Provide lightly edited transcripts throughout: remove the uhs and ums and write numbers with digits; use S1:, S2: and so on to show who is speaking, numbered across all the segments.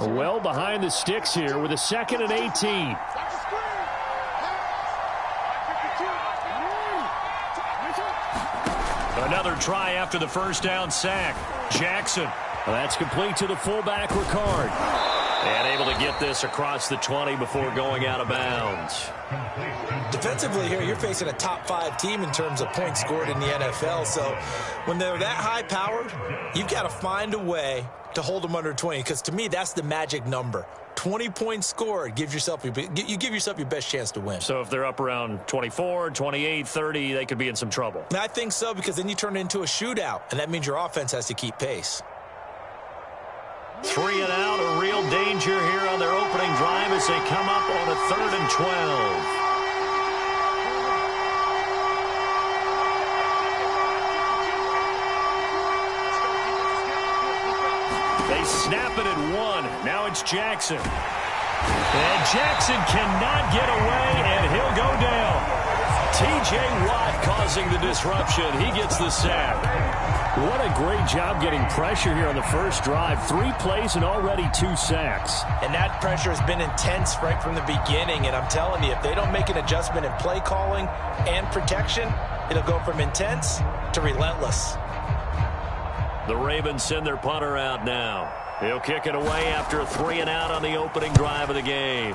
S1: Well behind the sticks here with a 2nd and 18. Another try after the first down sack. Jackson. Well, that's complete to the fullback, Ricard. And able to get this across the 20 before going out of bounds.
S2: Defensively here, you're facing a top 5 team in terms of points scored in the NFL. So when they're that high-powered, you've got to find a way to hold them under 20. Because to me, that's the magic number. 20 points scored gives yourself you give yourself your best chance to win.
S1: So if they're up around 24, 28, 30, they could be in some trouble.
S2: And I think so, because then you turn it into a shootout, and that means your offense has to keep pace.
S1: 3 and out, a real danger here on their opening drive as they come up on a 3rd and 12. They snap it at 1. Now it's Jackson. And Jackson cannot get away, and he'll go down. T.J. Watt causing the disruption. He gets the sack. What a great job getting pressure here on the first drive. 3 plays and already 2 sacks.
S2: And that pressure has been intense right from the beginning. And I'm telling you, if they don't make an adjustment in play calling and protection, it'll go from intense to relentless.
S1: The Ravens send their punter out now. He'll kick it away after a 3 and out on the opening drive of the game.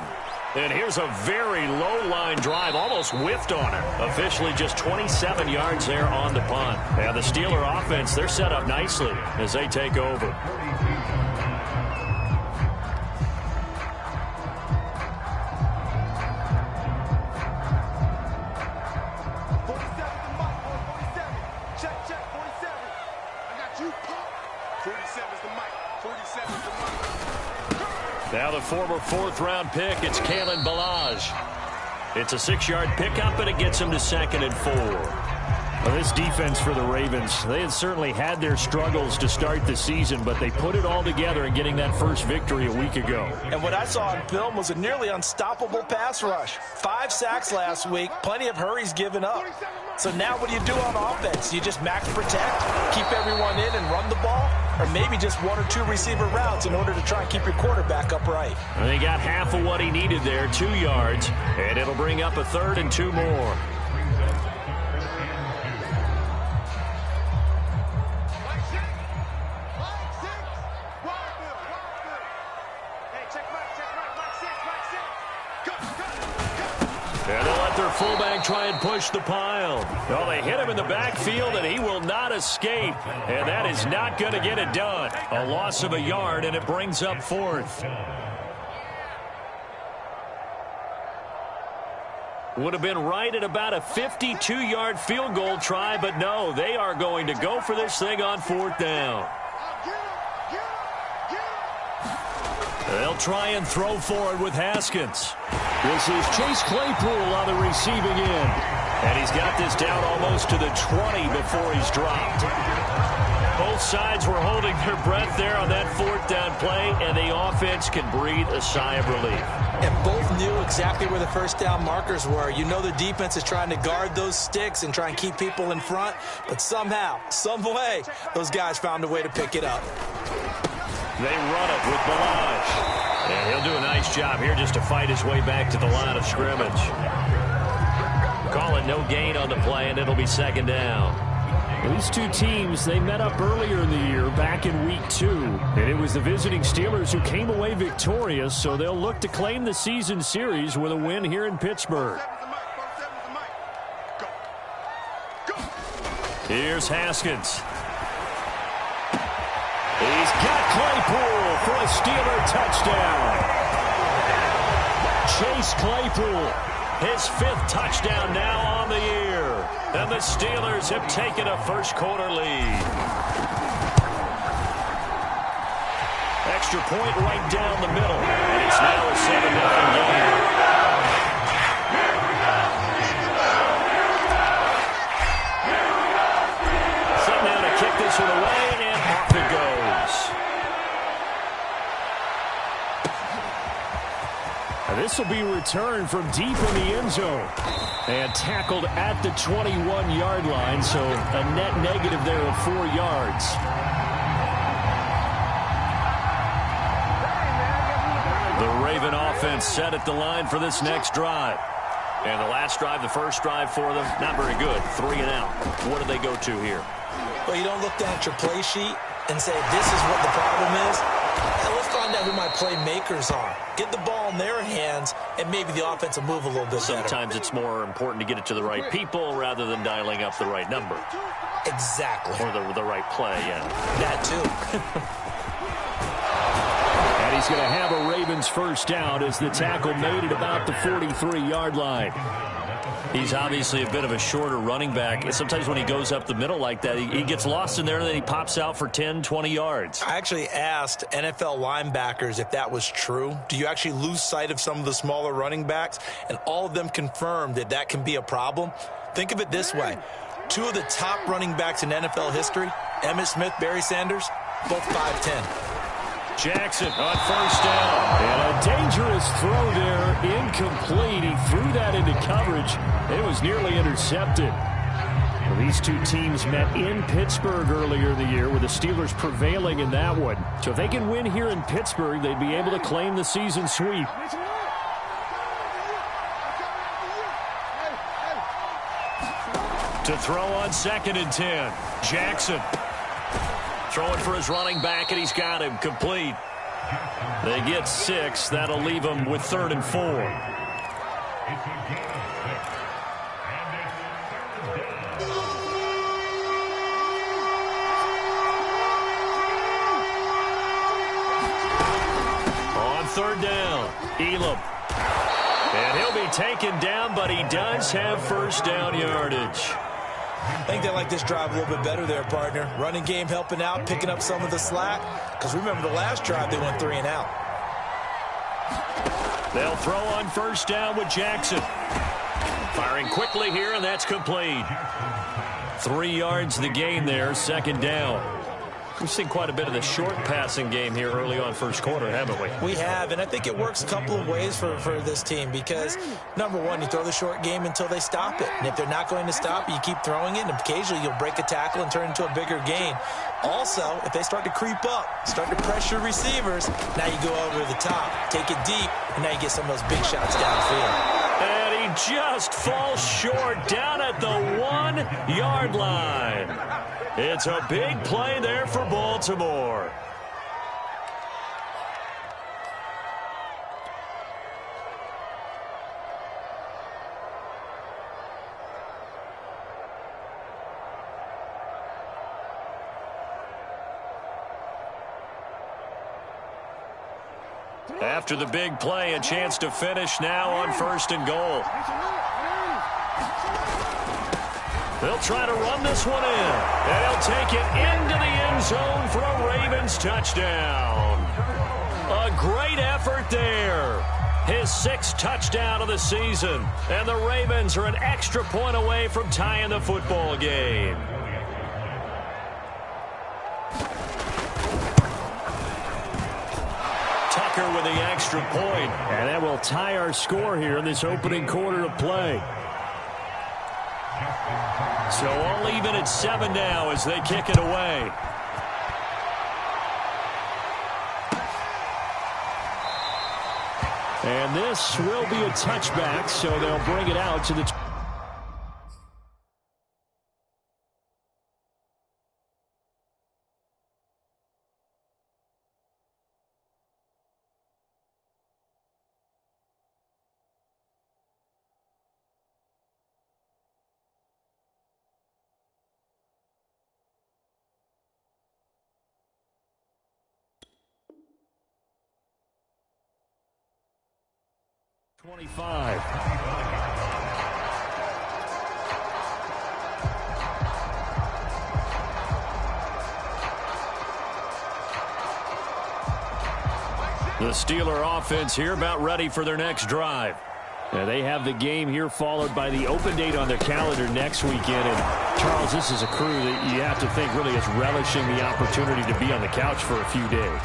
S1: And here's a very low-line drive, almost whiffed on it. Officially just 27 yards there on the punt. And the Steeler offense, they're set up nicely as they take over. Now the former 4th-round pick, it's Kalen Ballage. It's a 6-yard pickup, and it gets him to 2nd and 4. Well, this defense for the Ravens, they had certainly had their struggles to start the season, but they put it all together in getting that first victory a week ago.
S2: And what I saw on film was a nearly unstoppable pass rush. 5 sacks last week, plenty of hurries given up. So now what do you do on offense? You just max protect, keep everyone in and run the ball, or maybe just 1 or 2 receiver routes in order to try and keep your quarterback upright.
S1: And they got half of what he needed there, 2 yards, and it'll bring up a 3rd and 2 more. And they'll let their fullback try and push the pile. Well, they hit him in the backfield, and he will not escape. And that is not going to get it done. A loss of a yard, and it brings up 4th. Would have been right at about a 52-yard field goal try, but no, they are going to go for this thing on 4th down. They'll try and throw forward with Haskins. This is Chase Claypool on the receiving end. And he's got this down almost to the 20 before he's dropped. Both sides were holding their breath there on that 4th down play, and the offense can breathe a sigh of relief.
S2: And both knew exactly where the first down markers were. You know the defense is trying to guard those sticks and try and keep people in front, but somehow, some way, those guys found a way to pick it up.
S1: They run it with Ballage. And he'll do a nice job here just to fight his way back to the line of scrimmage. Call it no gain on the play, and it'll be 2nd down. These two teams, they met up earlier in the year, back in Week 2. And it was the visiting Steelers who came away victorious, so they'll look to claim the season series with a win here in Pittsburgh. Here's Haskins. He's got Claypool for a Steeler touchdown. Chase Claypool, his 5th touchdown now on the year. And the Steelers have taken a first-quarter lead. Extra point right down the middle. And it's now a 7-0 game. Set now to kick this one away, and off it goes. This will be returned from deep in the end zone. And tackled at the 21-yard line, so a net negative there of 4 yards. Raven offense set at the line for this next drive. And the last drive, the first drive for them, not very good. 3 and out. What do they go to here?
S2: Well, you don't look down at your play sheet and say, this is what the problem is. Now, let's find out who my playmakers are. Get the ball in their hands, and maybe the offense will move a little bit better.
S1: Sometimes it's more important to get it to the right people rather than dialing up the right number.
S2: Exactly.
S1: Or the right play, yeah.
S2: That too.
S1: And he's going to have a Ravens first down as the tackle made at about the 43-yard line. He's obviously a bit of a shorter running back. Sometimes when he goes up the middle like that, he gets lost in there, and then he pops out for 10, 20 yards.
S2: I actually asked NFL linebackers if that was true. Do you actually lose sight of some of the smaller running backs? And all of them confirmed that that can be a problem. Think of it this way. 2 of the top running backs in NFL history, Emmitt Smith, Barry Sanders, both 5'10".
S1: Jackson on first down. And a dangerous throw there, incomplete. He threw that into coverage. It was nearly intercepted. Well, these two teams met in Pittsburgh earlier in the year, with the Steelers prevailing in that one. So if they can win here in Pittsburgh, they'd be able to claim the season sweep. To throw on 2nd and 10. Jackson. Throwing for his running back, and he's got him complete. They get 6. That'll leave them with 3rd and 4. On 3rd down, Elam. And he'll be taken down, but he does have first down yardage.
S2: I think they like this drive a little bit better there, partner. Running game helping out, picking up some of the slack. Because remember, the last drive, they went 3 and out.
S1: They'll throw on first down with Jackson. Firing quickly here, and that's complete. 3 yards the gain there, 2nd down. We've seen quite a bit of the short passing game here early on first quarter, haven't we?
S2: We have, and I think it works a couple of ways for this team because, number one, you throw the short game until they stop it. And if they're not going to stop it, you keep throwing it, and occasionally you'll break a tackle and turn it into a bigger gain. Also, if they start to creep up, start to pressure receivers, now you go over the top, take it deep, and now you get some of those big shots downfield.
S1: And he just falls short down at the 1-yard line. It's a big play there for Baltimore. After the big play, a chance to finish now on 1st and goal. They'll try to run this one in, and he'll take it into the end zone for a Ravens touchdown. A great effort there. His 6th touchdown of the season, and the Ravens are an extra point away from tying the football game. Tucker with the extra point, and that will tie our score here in this opening quarter of play. So all even at 7 now as they kick it away. And this will be a touchback, so they'll bring it out to the... ...25. The Steeler offense here about ready for their next drive. Now they have the game here followed by the open date on their calendar next weekend. And Charles, this is a crew that you have to think really is relishing the opportunity to be on the couch for a few days.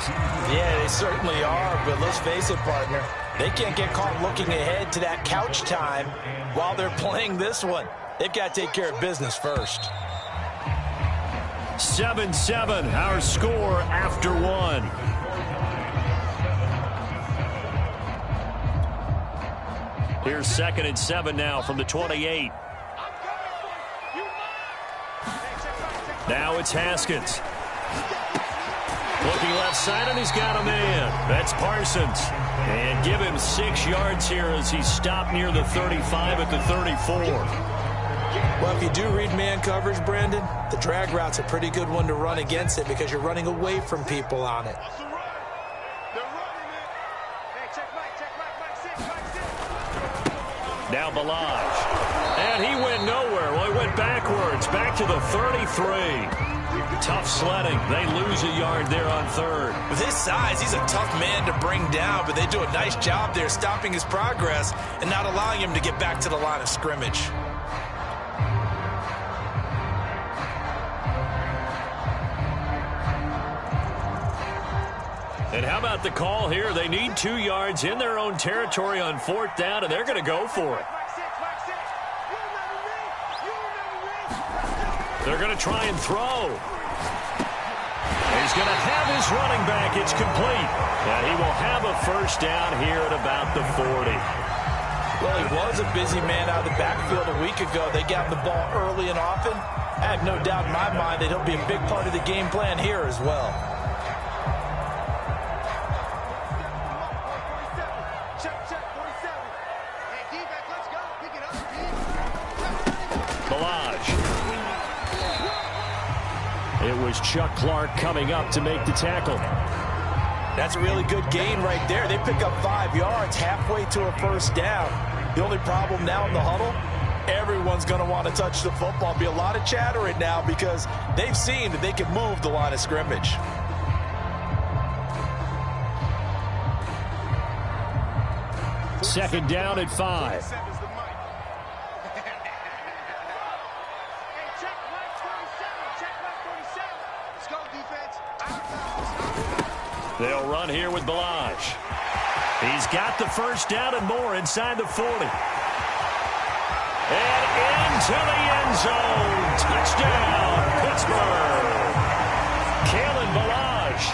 S2: Yeah, they certainly are, but let's face it, partner. They can't get caught looking ahead to that couch time while they're playing this one. They've got to take care of business first.
S1: 7-7, our score after 1. Here's 2nd and 7 now from the 28. Now it's Haskins. Looking left side, and he's got a man. That's Parsons. And give him 6 yards here as he's stopped near the 35 at the 34.
S2: Well, if you do read man coverage, Brandon, the drag route's a pretty good one to run against it because you're running away from people on it.
S1: Now Balaj. And he went nowhere. Well, he went backwards, back to the 33. Tough sledding. They lose a yard there on 3rd.
S2: With his size, he's a tough man to bring down, but they do a nice job there stopping his progress and not allowing him to get back to the line of scrimmage.
S1: And how about the call here? They need 2 yards in their own territory on 4th down, and they're going to go for it. They're going to try and throw. He's going to have his running back. It's complete. And he will have a 1st down here at about the 40.
S2: Well, he was a busy man out of the backfield a week ago. They got him the ball early and often. I have no doubt in my mind that he'll be a big part of the game plan here as well.
S1: It was Chuck Clark coming up to make the tackle.
S2: That's a really good gain right there. They pick up 5 yards halfway to a 1st down. The only problem now in the huddle, everyone's going to want to touch the football. Be a lot of chattering now because they've seen that they can move the line of scrimmage.
S1: Second down at 5. They'll run here with Balaj. He's got the 1st down and more inside the 40. And into the end zone. Touchdown, Pittsburgh. Kalen Balaj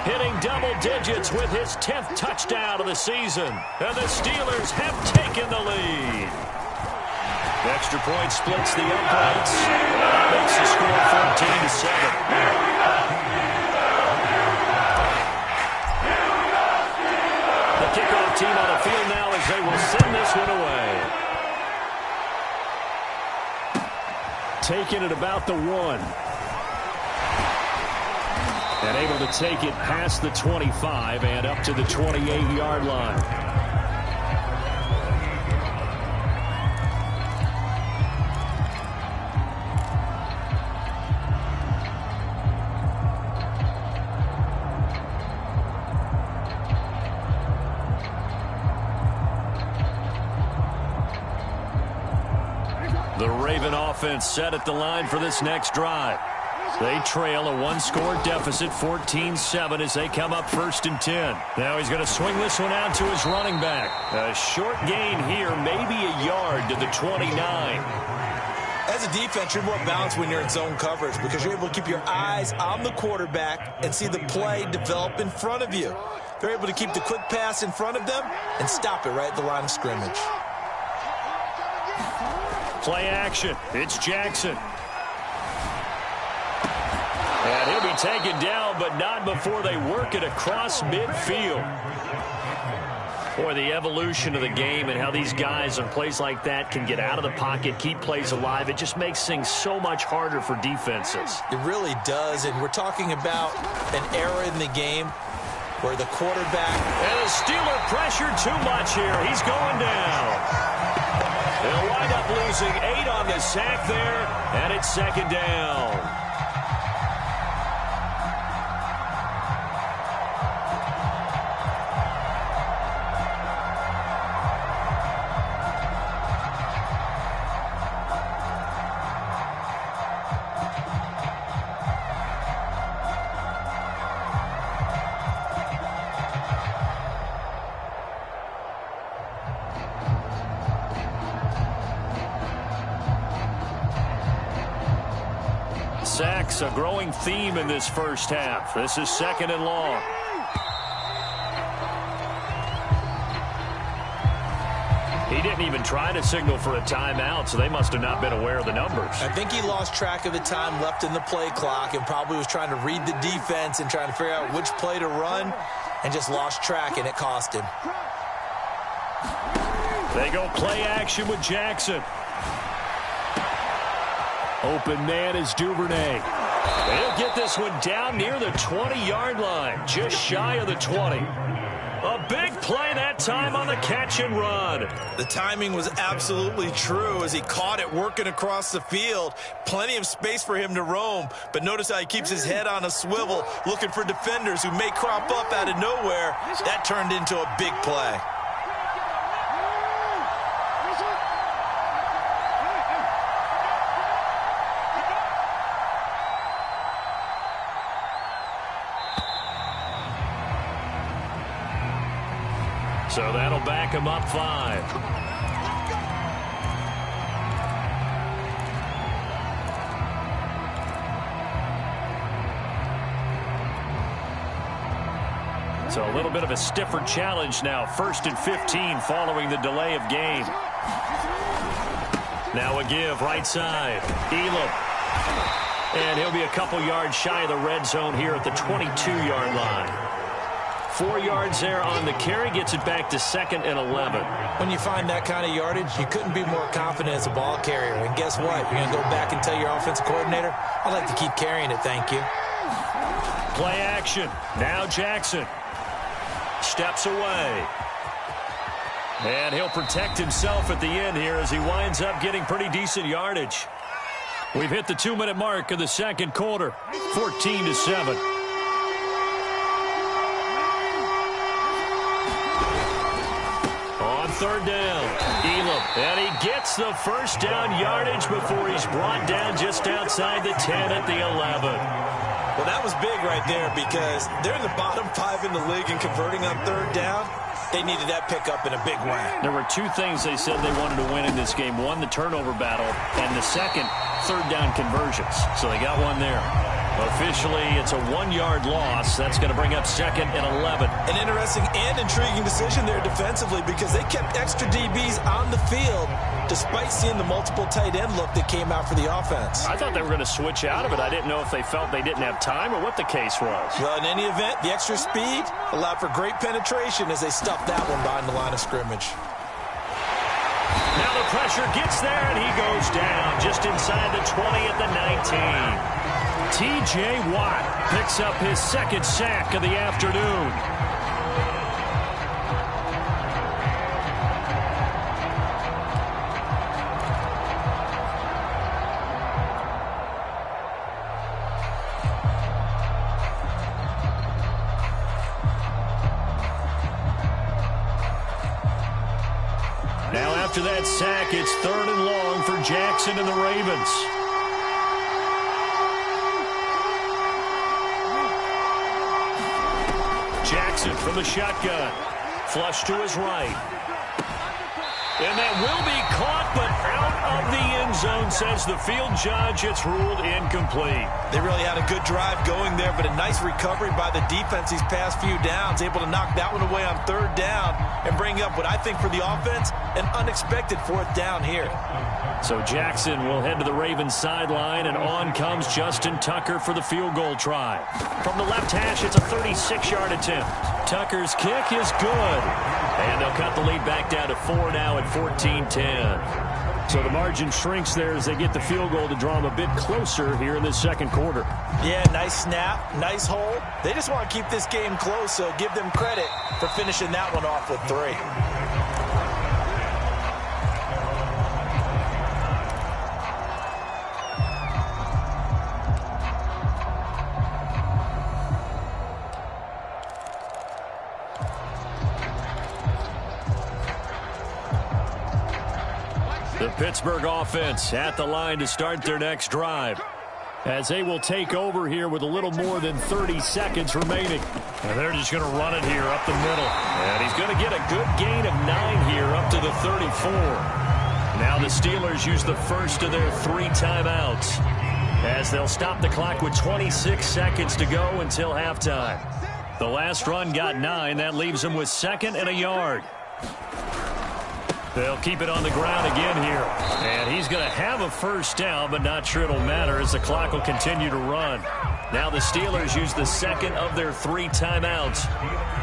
S1: hitting double digits with his 10th touchdown of the season. And the Steelers have taken the lead. The extra point splits the uprights. That makes the score 14-7. Kickoff team on the field now as they will send this one away. Taking it about the 1. And able to take it past the 25 and up to the 28-yard line. The Raven offense set at the line for this next drive. They trail a 1-score deficit, 14-7, as they come up 1st and 10. Now he's going to swing this one out to his running back. A short gain here, maybe a yard to the 29.
S2: As a defense, you're more balanced when you're in zone coverage because you're able to keep your eyes on the quarterback and see the play develop in front of you. They're able to keep the quick pass in front of them and stop it right at the line of scrimmage.
S1: Play action. It's Jackson. And he'll be taken down, but not before they work it across midfield. Boy, the evolution of the game and how these guys on plays like that can get out of the pocket, keep plays alive, it just makes things so much harder for defenses.
S2: It really does, and we're talking about an era in the game where the quarterback...
S1: And the Steeler pressure too much here. He's going down. They'll wind up losing 8 on the sack there, and it's 2nd down. Sacks, a growing theme in this first half. This is 2nd and long. He didn't even try to signal for a timeout, so they must have not been aware of the numbers.
S2: I think he lost track of the time left in the play clock and probably was trying to read the defense and trying to figure out which play to run and just lost track, and it cost him.
S1: They go play action with Jackson. Open man is Duvernay. They'll get this one down near the 20-yard line, just shy of the 20. A big play that time on the catch and run.
S2: The timing was absolutely true as he caught it working across the field. Plenty of space for him to roam, but notice how he keeps his head on a swivel, looking for defenders who may crop up out of nowhere. That turned into a big play.
S1: So that'll back him up 5. So a little bit of a stiffer challenge now. 1st and 15 following the delay of game. Now a give right side. Elam. And he'll be a couple yards shy of the red zone here at the 22-yard line. 4 yards there on the carry, gets it back to 2nd and 11.
S2: When you find that kind of yardage, you couldn't be more confident as a ball carrier. And guess what? You're going to go back and tell your offensive coordinator, I'd like to keep carrying it, thank you.
S1: Play action. Now Jackson steps away. And he'll protect himself at the end here as he winds up getting pretty decent yardage. We've hit the 2-minute mark of the second quarter, 14-7. Third down. Elam. And he gets the first down yardage before he's brought down just outside the 10 at the 11.
S2: Well, that was big right there because they're in the bottom 5 in the league and converting on third down. They needed that pickup in a big way.
S1: There were 2 things they said they wanted to win in this game. One, the turnover battle, and the second, third down conversions. So they got one there. Officially, it's a 1-yard loss. That's going to bring up 2nd and 11.
S2: An interesting and intriguing decision there defensively because they kept extra DBs on the field despite seeing the multiple tight end look that came out for the offense.
S1: I thought they were going to switch out of it. I didn't know if they felt they didn't have time or what the case was.
S2: Well, in any event, the extra speed allowed for great penetration as they stuffed that one behind the line of scrimmage.
S1: Now the pressure gets there, and he goes down just inside the 20 at the 19. T.J. Watt picks up his 2nd sack of the afternoon. Now after that sack, it's 3rd and long for Jackson and the Ravens. Jackson from the shotgun. Flush to his right. And that will be caught, but out of the end zone, says the field judge. It's ruled incomplete.
S2: They really had a good drive going there, but a nice recovery by the defense these past few downs, able to knock that one away on 3rd down and bring up what I think for the offense, an unexpected 4th down here.
S1: So Jackson will head to the Ravens sideline, and on comes Justin Tucker for the field goal try. From the left hash, it's a 36-yard attempt. Tucker's kick is good. And they'll cut the lead back down to 4 now at 14-10. So the margin shrinks there as they get the field goal to draw them a bit closer here in this second quarter.
S2: Yeah, nice snap, nice hold. They just want to keep this game close, so give them credit for finishing that one off with 3.
S1: The Pittsburgh offense at the line to start their next drive, as they will take over here with a little more than 30 seconds remaining. And they're just going to run it here up the middle. And he's going to get a good gain of 9 here up to the 34. Now the Steelers use the first of their 3 timeouts, as they'll stop the clock with 26 seconds to go until halftime. The last run got 9. That leaves them with 2nd and a yard. They'll keep it on the ground again here. And he's going to have a first down, but not sure it'll matter as the clock will continue to run. Now the Steelers use the second of their 3 timeouts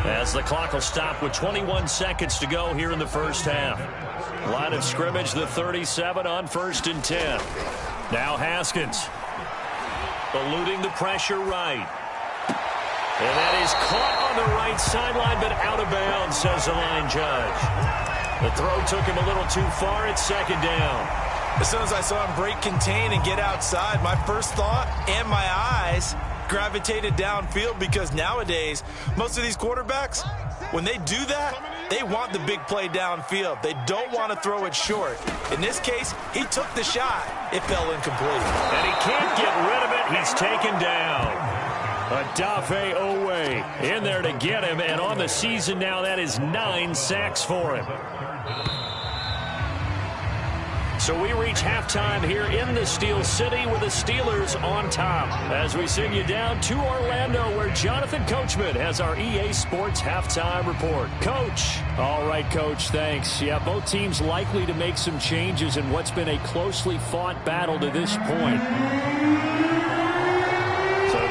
S1: as the clock will stop with 21 seconds to go here in the first half. Line of scrimmage, the 37 on 1st and 10. Now Haskins eluding the pressure right. And that is caught on the right sideline, but out of bounds, says the line judge. The throw took him a little too far. It's 2nd down.
S2: As soon as I saw him break contain and get outside, my first thought and my eyes gravitated downfield, because nowadays, most of these quarterbacks, when they do that, they want the big play downfield. They don't want to throw it short. In this case, he took the shot. It fell incomplete.
S1: And he can't get rid of it. He's taken down. Odafe Owe in there to get him, and on the season now, that is 9 sacks for him. So we reach halftime here in the Steel City with the Steelers on top as we send you down to Orlando, where Jonathan Coachman has our EA Sports halftime report. Coach.
S3: All right, Coach, thanks. Yeah, both teams likely to make some changes in what's been a closely fought battle to this point.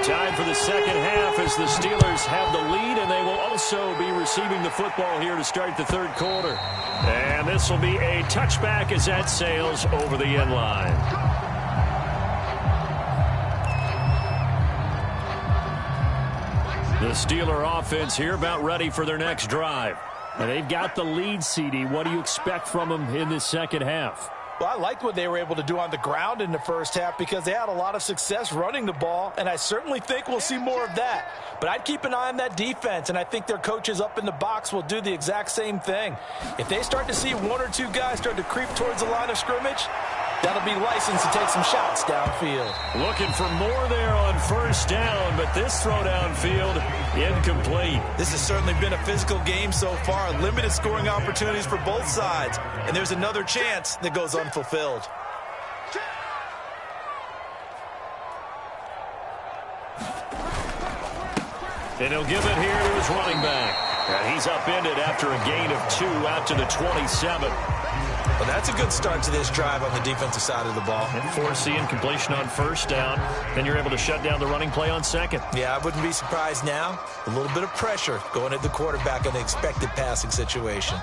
S1: Time for the second half as the Steelers have the lead, and they will also be receiving the football here to start the 3rd quarter. And this will be a touchback as that sails over the end line. The Steeler offense here about ready for their next drive.
S3: And they've got the lead, CD. What do you expect from them in this second half?
S2: Well, I liked what they were able to do on the ground in the first half because they had a lot of success running the ball, and I certainly think we'll see more of that. But I'd keep an eye on that defense, and I think their coaches up in the box will do the exact same thing. If they start to see 1 or 2 guys start to creep towards the line of scrimmage, that'll be licensed to take some shots downfield.
S1: Looking for more there on 1st down, but this throw downfield incomplete.
S2: This has certainly been a physical game so far. Limited scoring opportunities for both sides. And there's another chance that goes unfulfilled.
S1: And he'll give it here to his running back. And he's upended after a gain of 2 out to the 27.
S2: Well, that's a good start to this drive on the defensive side of the ball.
S1: And force the incompletion on 1st down. Then you're able to shut down the running play on 2nd.
S2: Yeah, I wouldn't be surprised now. A little bit of pressure going at the quarterback in the expected passing situation.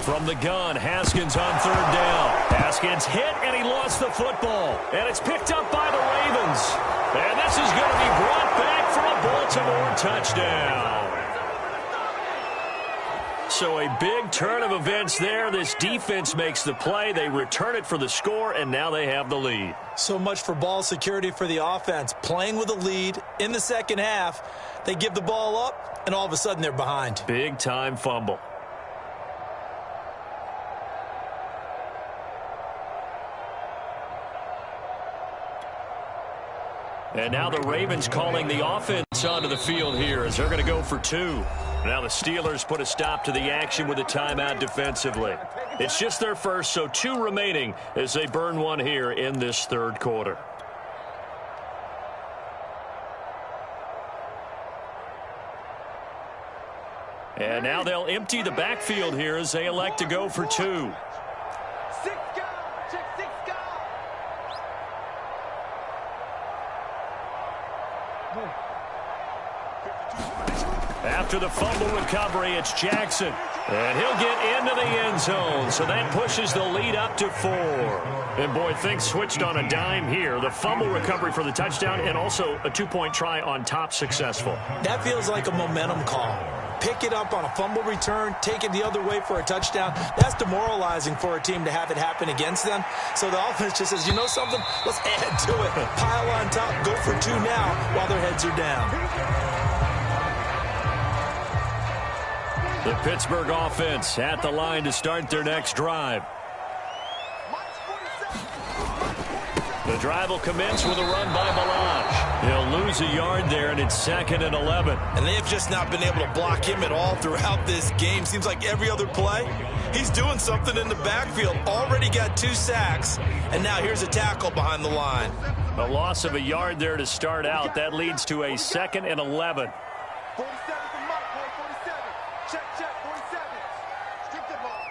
S1: From the gun, Haskins on 3rd down. Haskins hit, and he lost the football. And it's picked up by the Ravens. And this is going to be brought back for a Baltimore touchdown. So a big turn of events there. This defense makes the play. They return it for the score, and now they have the lead.
S2: So much for ball security for the offense. Playing with a lead in the second half. They give the ball up, and all of a sudden they're behind.
S1: Big-time fumble. And now the Ravens calling the offense onto the field here as they're going to go for 2. Now the Steelers put a stop to the action with a timeout defensively. It's just their first, so 2 remaining as they burn 1 here in this 3rd quarter. And now they'll empty the backfield here as they elect to go for 2. After the fumble recovery, it's Jackson. And he'll get into the end zone, so that pushes the lead up to 4. And, boy, things switched on a dime here. The fumble recovery for the touchdown and also a 2-point try on top successful.
S2: That feels like a momentum call. Pick it up on a fumble return, take it the other way for a touchdown. That's demoralizing for a team to have it happen against them. So the offense just says, you know something? Let's add to it. Pile on top, go for 2 now while their heads are down.
S1: The Pittsburgh offense at the line to start their next drive. The drive will commence with a run by Balaj. He'll lose a yard there, and it's 2nd and 11.
S2: And they have just not been able to block him at all throughout this game. Seems like every other play, he's doing something in the backfield. Already got 2 sacks, and now here's a tackle behind the line.
S3: A loss of a yard there to start out. That leads to a 2nd and 11.
S4: 47 the mark, boy, 47. Check, 47. Strip that ball.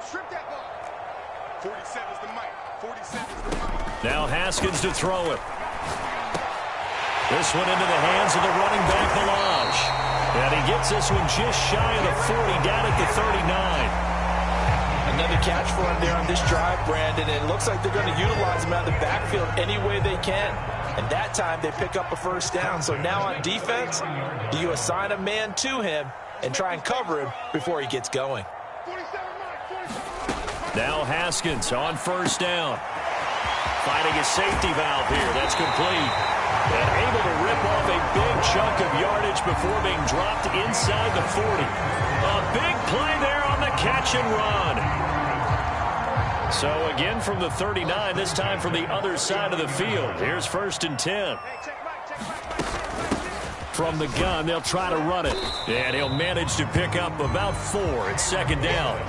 S4: Strip that ball. 47's the mic. 47's the mic.
S1: Now Haskins to throw it. This one into the hands of the running back, Balaj. And he gets this one just shy of the 40, down at the 39.
S2: Another catch for him there on this drive, Brandon. And it looks like they're going to utilize him out of the backfield any way they can. And that time they pick up a first down. So now on defense, do you assign a man to him and try and cover him before he gets going?
S1: Now Haskins on first down. Finding a safety valve here. That's complete. And able to rip off a big chunk of yardage before being dropped inside the 40. A big play there on the catch and run. So again from the 39, this time from the other side of the field. Here's 1st and 10. From the gun, they'll try to run it. And he'll manage to pick up about 4 at 2nd down.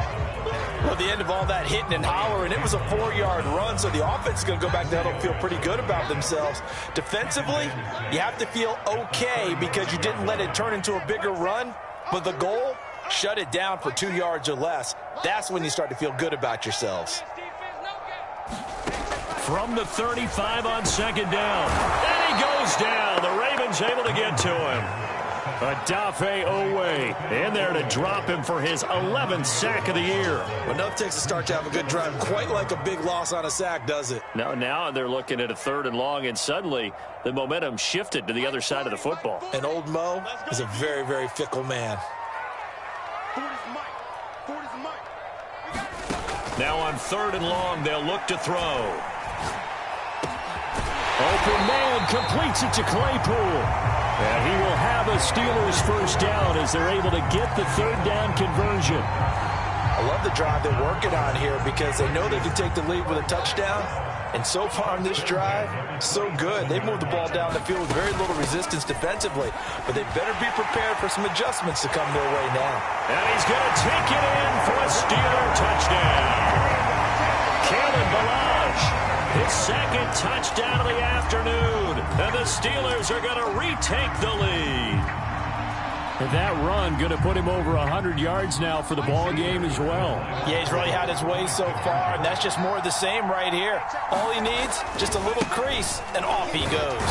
S2: Well, the end of all that hitting and hollering, it was a 4-yard run, so the offense is going to go back down and feel pretty good about themselves. Defensively, you have to feel okay because you didn't let it turn into a bigger run, but the goal, shut it down for 2 yards or less. That's when you start to feel good about yourselves.
S1: From the 35 on 2nd down. And he goes down. The Ravens able to get to him. Odafe Owe in there to drop him for his 11th sack of the year.
S2: Well, enough takes to start to have a good drive. Quite like a big loss on a sack, does it?
S3: Now they're looking at a 3rd and long, and suddenly the momentum shifted to the other side of the football.
S2: And old Mo is a very, very fickle man.
S1: Now on 3rd and long, they'll look to throw. Open man completes it to Claypool. And he will have a Steelers first down as they're able to get the 3rd down conversion.
S2: I love the drive they're working on here because they know they can take the lead with a touchdown. And so far on this drive, so good. They've moved the ball down the field with very little resistance defensively. But they better be prepared for some adjustments to come their way now.
S1: And he's going to take it in for a Steeler touchdown. Kalen Balaj. His 2nd touchdown of the afternoon. And the Steelers are going to retake the lead.
S3: And that run going to put him over 100 yards now for the ball game as well.
S2: Yeah, he's really had his way so far, and that's just more of the same right here. All he needs, just a little crease, and off he goes.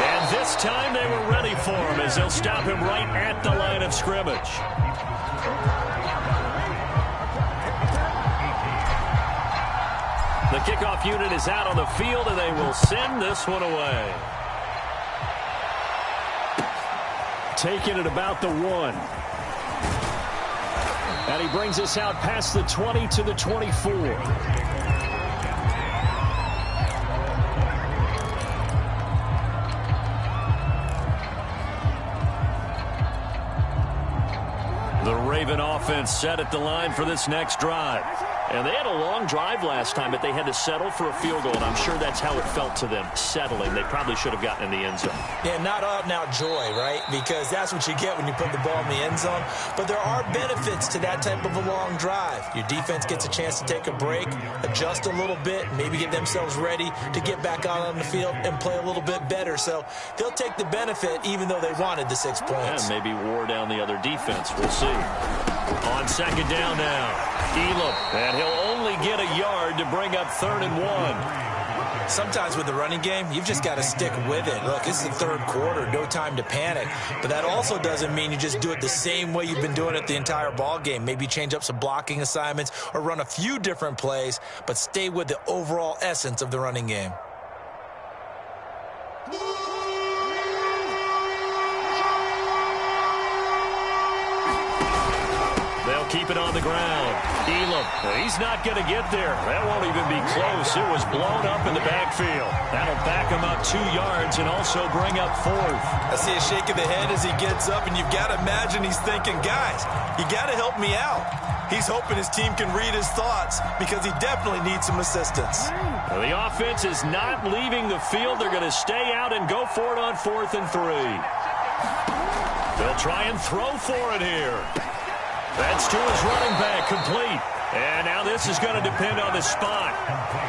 S1: And this time they were ready for him as they'll stop him right at the line of scrimmage. The kickoff unit is out on the field, and they will send this one away. Taking it about the 1. And he brings us out past the 20 to the 24. The Raven offense set at the line for this next drive. And they had a long drive last time, but they had to settle for a field goal, and I'm sure that's how it felt to them, settling. They probably should have gotten in the end zone.
S2: Yeah, not out-and-out joy, right? Because that's what you get when you put the ball in the end zone. But there are benefits to that type of a long drive. Your defense gets a chance to take a break, adjust a little bit, maybe get themselves ready to get back out on the field and play a little bit better. So they'll take the benefit even though they wanted the 6 points.
S1: And maybe wore down the other defense. We'll see. On 2nd down now, Elam, and he'll only get a yard to bring up 3rd and 1.
S2: Sometimes with the running game, you've just got to stick with it. Look, this is the 3rd quarter, no time to panic. But that also doesn't mean you just do it the same way you've been doing it the entire ball game. Maybe change up some blocking assignments or run a few different plays, but stay with the overall essence of the running game.
S1: Keep it on the ground. Elam, he's not going to get there. That won't even be close. It was blown up in the backfield. That'll back him up 2 yards and also bring up 4th.
S2: I see a shake of the head as he gets up, and you've got to imagine he's thinking, guys, you got to help me out. He's hoping his team can read his thoughts because he definitely needs some assistance.
S3: Well, the offense is not leaving the field. They're going to stay out and go for it on 4th and 3. They'll try and throw for it here. That's to his running back, complete. And now this is going to depend on the spot.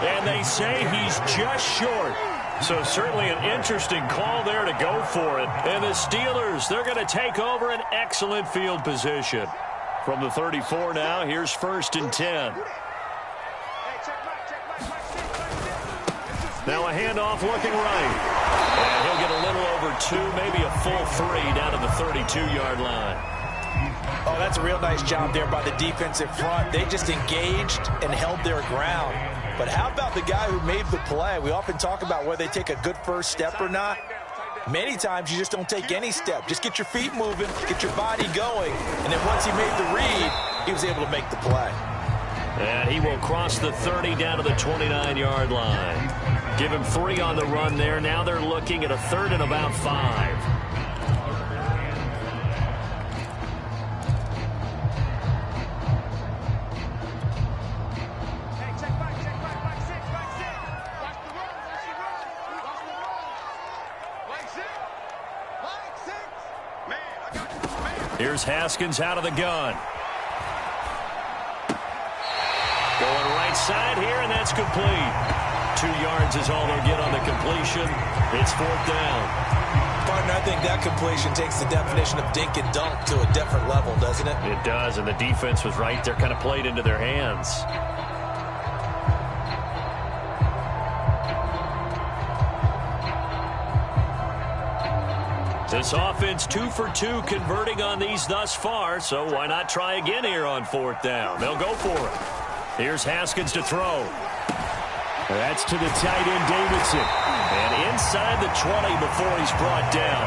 S3: And they say he's just short. So certainly an interesting call there to go for it. And the Steelers, they're going to take over an excellent field position. From the 34 now, here's 1st and 10. Now a handoff looking right. And he'll get a little over 2, maybe a full 3 down to the 32-yard line.
S2: Oh, that's a real nice job there by the defensive front. They just engaged and held their ground. But how about the guy who made the play? We often talk about whether they take a good first step or not. Many times you just don't take any step. Just get your feet moving, get your body going. And then once he made the read, he was able to make the play.
S3: And he will cross the 30 down to the 29-yard line. Give him 3 on the run there. Now they're looking at a 3rd and about 5. Here's Haskins out of the gun. Going right side here, and that's complete. 2 yards is all they'll get on the completion. It's 4th down.
S2: Partner, I think that completion takes the definition of dink and dunk to a different level, doesn't it?
S3: It does, and the defense was right there, kind of played into their hands. This offense 2 for 2 converting on these thus far, so why not try again here on 4th down? They'll go for it. Here's Haskins to throw. That's to the tight end, Davidson. And inside the 20 before he's brought down.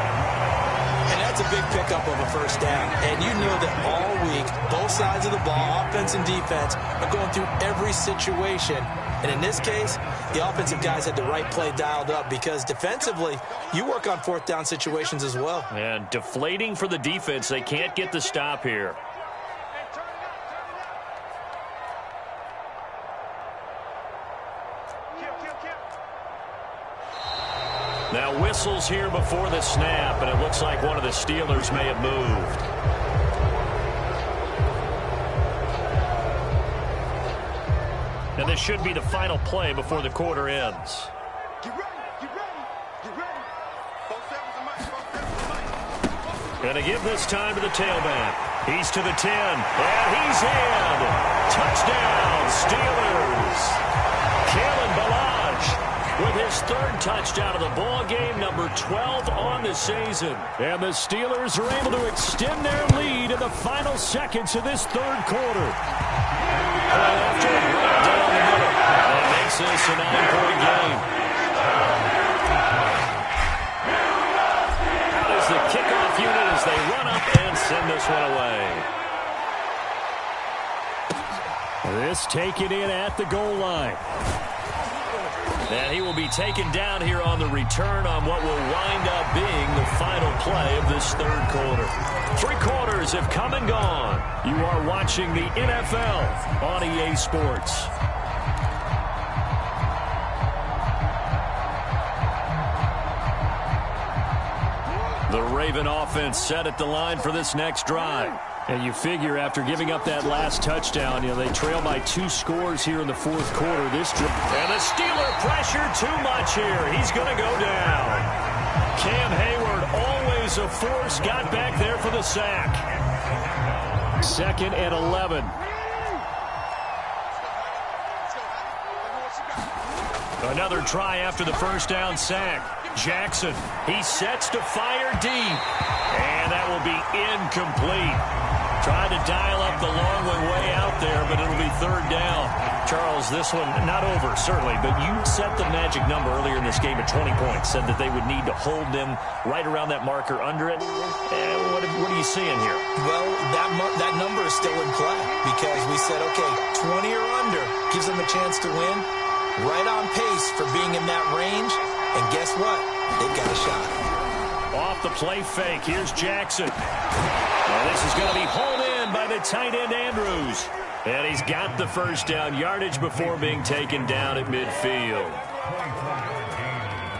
S2: And that's a big pickup of a first down. And you know that all week, both sides of the ball, offense and defense, are going through every situation. And in this case, the offensive guys had the right play dialed up because defensively, you work on 4th down situations as well.
S3: And deflating for the defense. They can't get the stop here. Now whistles here before the snap, and it looks like one of the Steelers may have moved. And this should be the final play before the quarter ends.
S4: Get ready, get ready, get ready. 4 seconds a mic, 4 seconds a mic.
S3: Going to give this time to the tailback. He's to the 10, and he's in. Touchdown, Steelers. Kalen Ballage with his 3rd touchdown of the ball game, number 12 on the season. And the Steelers are able to extend their lead in the final seconds of this 3rd quarter. After right down the middle, that makes this a 9-point game. Out is the kickoff unit as they run up and send this one away. This taken in at the goal line. And he will be taken down here on the return on what will wind up being the final play of this 3rd quarter. 3 quarters have come and gone. You are watching the NFL on EA Sports. The Raven offense set at the line for this next drive. And you figure after giving up that last touchdown, they trail by 2 scores here in the 4th quarter. And the Steeler pressure too much here. He's going to go down. Cam Hayward, always a force, got back there for the sack. 2nd and 11. Another try after the first down sack. Jackson, he sets to fire deep. And that will be incomplete. Tried to dial up the long one way out there, but it'll be 3rd down. Charles, this one, not over, certainly, but you set the magic number earlier in this game at 20 points, said that they would need to hold them right around that marker under it. What are you seeing here?
S2: Well, that number is still in play because we said, okay, 20 or under gives them a chance to win. Right on pace for being in that range. And guess what? They've got a shot.
S3: Off the play fake. Here's Jackson. Well, this is going to be hauled in by the tight end, Andrews. And he's got the first down yardage before being taken down at midfield.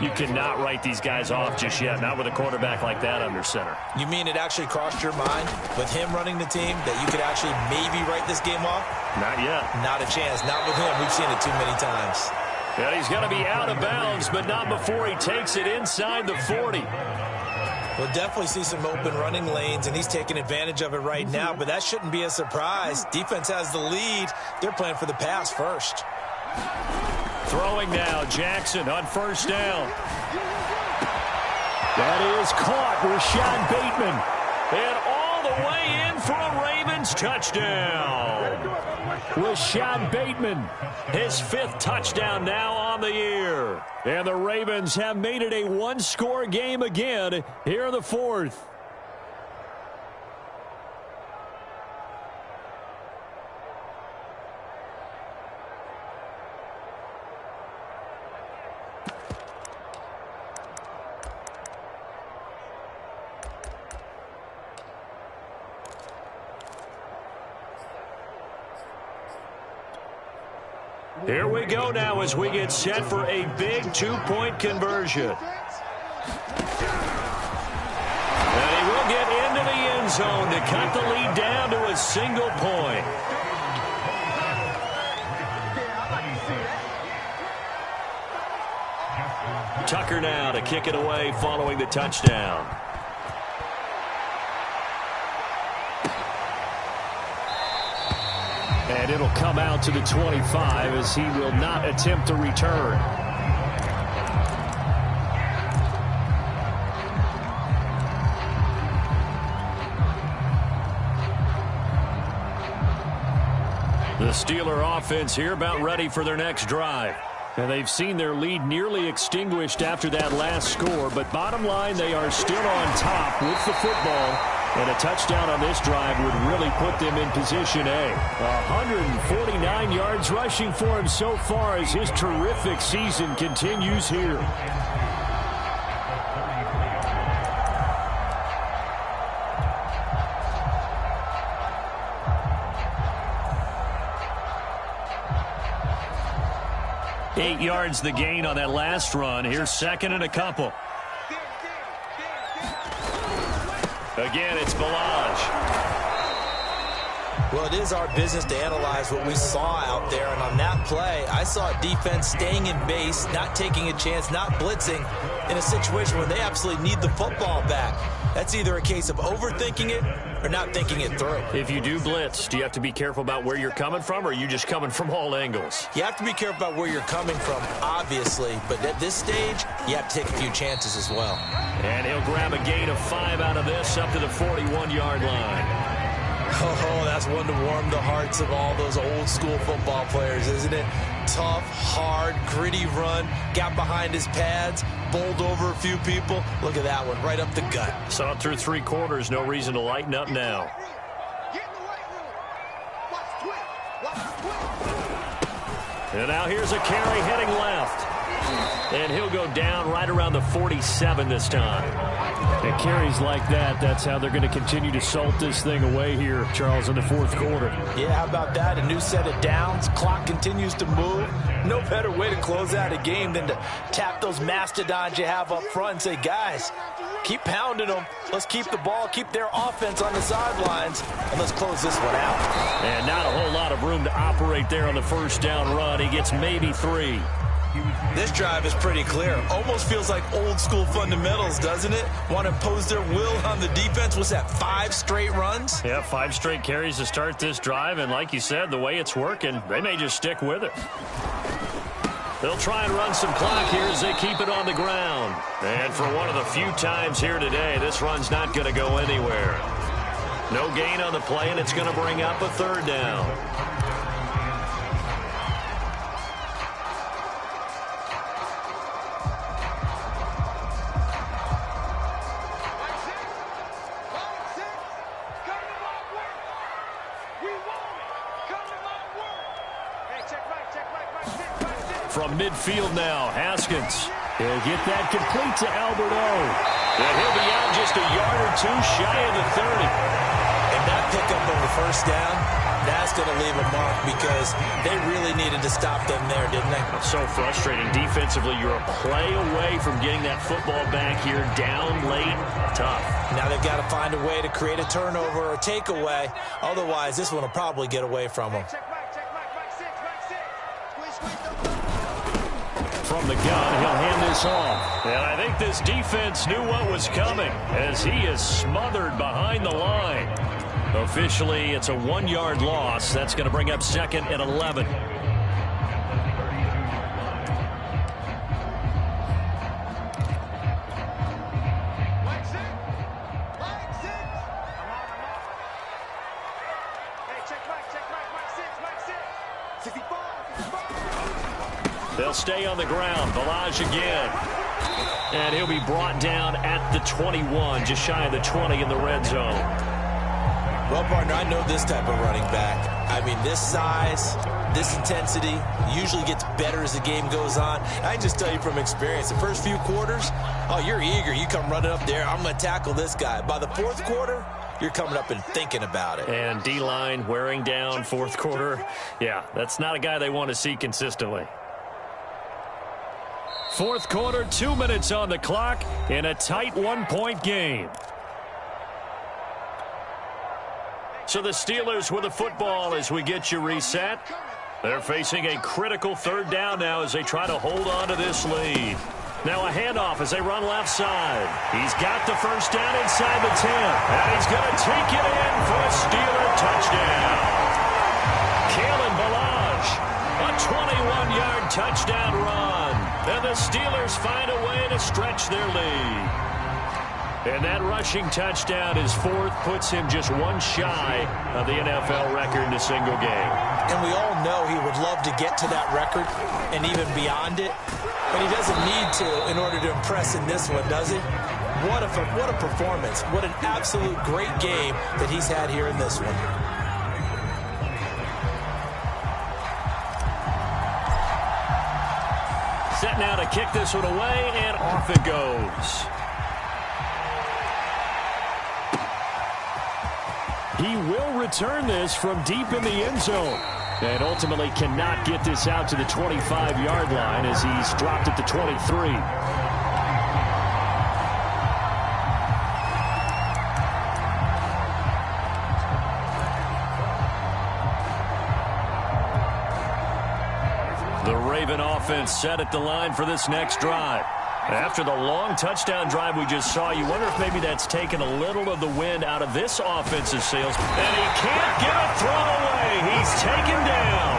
S3: You cannot write these guys off just yet, not with a quarterback like that under center.
S2: You mean it actually crossed your mind with him running the team that you could actually maybe write this game off?
S3: Not yet.
S2: Not a chance. Not with him. We've seen it too many times.
S3: And he's going to be out of bounds, but not before he takes it inside the 40.
S2: We'll definitely see some open running lanes, and he's taking advantage of it right now, but that shouldn't be a surprise. Defense has the lead. They're playing for the pass first.
S3: Throwing now, Jackson on first down. That is caught, Rashad Bateman. And all the way in for a Ravens touchdown. Rashad Bateman, his 5th touchdown now on the year. And the Ravens have made it a one-score game again here in the 4th. Here we go now as we get set for a big 2-point conversion. And he will get into the end zone to cut the lead down to a single point. Tucker now to kick it away following the touchdown. And it'll come out to the 25 as he will not attempt to return. The Steeler offense here about ready for their next drive. And they've seen their lead nearly extinguished after that last score. But bottom line, they are still on top with the football. And a touchdown on this drive would really put them in position A. 149 yards rushing for him so far as his terrific season continues here. Eight yards the gain on that last run. Here's second and a couple. Again, it's Balaj.
S2: Well, it is our business to analyze what we saw out there, and on that play, I saw defense staying in base, not taking a chance, not blitzing in a situation where they absolutely need the football back. That's either a case of overthinking it or not thinking it through.
S3: If you do blitz, do you have to be careful about where you're coming from, or are you just coming from all angles?
S2: You have to be careful about where you're coming from, obviously, but at this stage, you have to take a few chances as well.
S3: And he'll grab a gain of 5 out of this up to the 41-yard line.
S2: Oh, that's one to warm the hearts of all those old school football players, isn't it? Tough, hard, gritty run, got behind his pads, bowled over a few people. Look at that one, right up the gut.
S3: Saw it through 3 quarters, no reason to lighten up now. And now here's a carry heading left. And he'll go down right around the 47 this time. And carries like that, that's how they're going to continue to salt this thing away here, Charles, in the 4th quarter.
S2: Yeah, how about that? A new set of downs. Clock continues to move. No better way to close out a game than to tap those mastodons you have up front and say, guys, keep pounding them. Let's keep the ball, keep their offense on the sidelines, and let's close this one out.
S3: And not a whole lot of room to operate there on the first down run. He gets maybe 3.
S2: This drive is pretty clear. Almost feels like old school fundamentals, doesn't it? Want to impose their will on the defense. Was that 5 straight runs?
S3: Yeah, 5 straight carries to start this drive. And like you said, the way it's working, they may just stick with it. They'll try and run some clock here as they keep it on the ground. And for one of the few times here today, this run's not going to go anywhere. No gain on the play, and it's going to bring up a 3rd down. From midfield now, Haskins. He'll get that complete to Albert O. And he'll be out just a yard or 2 shy of the 30.
S2: And that pickup of the first down, That's going to leave a mark because they really needed to stop them there, didn't they?
S3: So frustrating. Defensively, you're a play away from getting that football back here. Down late, tough.
S2: Now they've got to find a way to create a turnover or a takeaway. Otherwise, this one will probably get away from them.
S3: From the gun, he'll hand this off. And I think this defense knew what was coming as he is smothered behind the line. Officially, it's a 1-yard loss. That's going to bring up second and 11. They'll stay on the ground. Balaj again. And he'll be brought down at the 21, just shy of the 20 in the red zone.
S2: Well, partner, I know this type of running back. I mean, this size, this intensity usually gets better as the game goes on. I can just tell you from experience, the first few quarters, oh, you're eager. You come running up there, I'm going to tackle this guy. By the fourth quarter, you're coming up and thinking about it.
S3: And D-line wearing down fourth quarter. Yeah, that's not a guy they want to see consistently. Fourth quarter, 2 minutes on the clock in a tight 1-point game. So the Steelers with the football as we get you reset. They're facing a critical third down now as they try to hold on to this lead. Now a handoff as they run left side. He's got the first down inside the 10. And he's going to take it in for a Steeler touchdown. Kalen Balaj, a 21-yard touchdown run. And the Steelers find a way to stretch their lead. And that rushing touchdown, his fourth, puts him just one shy of the NFL record in a single game.
S2: And we all know he would love to get to that record and even beyond it. But he doesn't need to in order to impress in this one, does he? What a performance. What an absolute great game that he's had here in this one.
S3: Set now to kick this one away, and off it goes. He will return this from deep in the end zone. And ultimately cannot get this out to the 25-yard line as he's dropped at the 23. The Raven offense set at the line for this next drive. After the long touchdown drive we just saw, you wonder if maybe that's taken a little of the wind out of this offensive sails. And he can't get a throw away. He's taken down.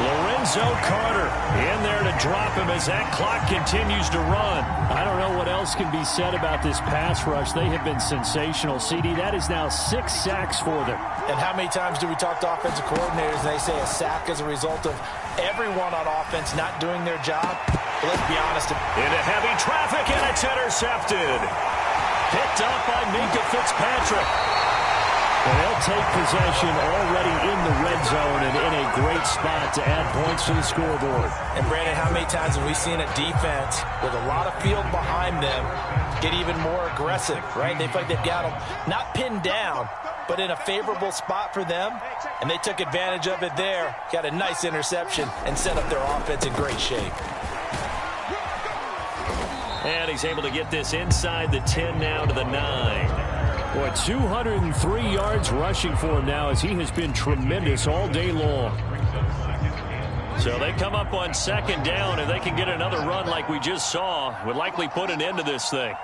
S3: Lorenzo Carter in there to drop him as that clock continues to run. I don't know what else can be said about this pass rush. They have been sensational. CD, that is now 6 sacks for them.
S2: And how many times do we talk to offensive coordinators and they say a sack is a result of everyone on offense not doing their job? But let's be honest.
S3: Into heavy traffic, and it's intercepted. Picked up by Minkah Fitzpatrick. And they'll take possession already in the red zone and in a great spot to add points to the scoreboard.
S2: And, Brandon, how many times have we seen a defense with a lot of field behind them get even more aggressive, right? They feel like they've got them not pinned down, but in a favorable spot for them, and they took advantage of it there. Got a nice interception and set up their offense in great shape.
S3: And he's able to get this inside the 10 now to the 9. Boy, 203 yards rushing for him now as he has been tremendous all day long. So they come up on second down, and they can get another run like we just saw. Would likely put an end to this thing.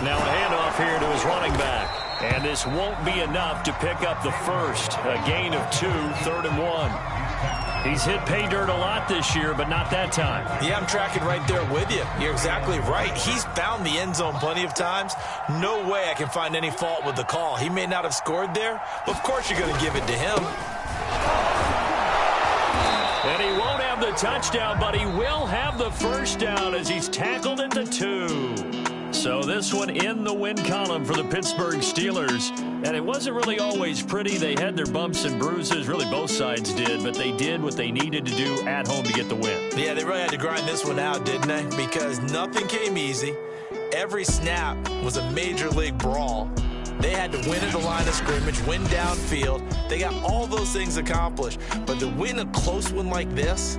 S3: Now a handoff here to his running back. And this won't be enough to pick up the first. A gain of 2, 3rd and 1. He's hit pay dirt a lot this year, but not that time.
S2: Yeah, I'm tracking right there with you. You're exactly right. He's found the end zone plenty of times. No way I can find any fault with the call. He may not have scored there, but of course you're going to give it to him.
S3: And he won't have the touchdown, but he will have the first down as he's tackled at the 2. So this one in the win column for the Pittsburgh Steelers. And it wasn't really always pretty. They had their bumps and bruises. Really, both sides did. But they did what they needed to do at home to get the win.
S2: Yeah, they really had to grind this one out, didn't they? Because nothing came easy. every snap was a major league brawl. They had to win at the line of scrimmage, win downfield. They got all those things accomplished. But to win a close one like this,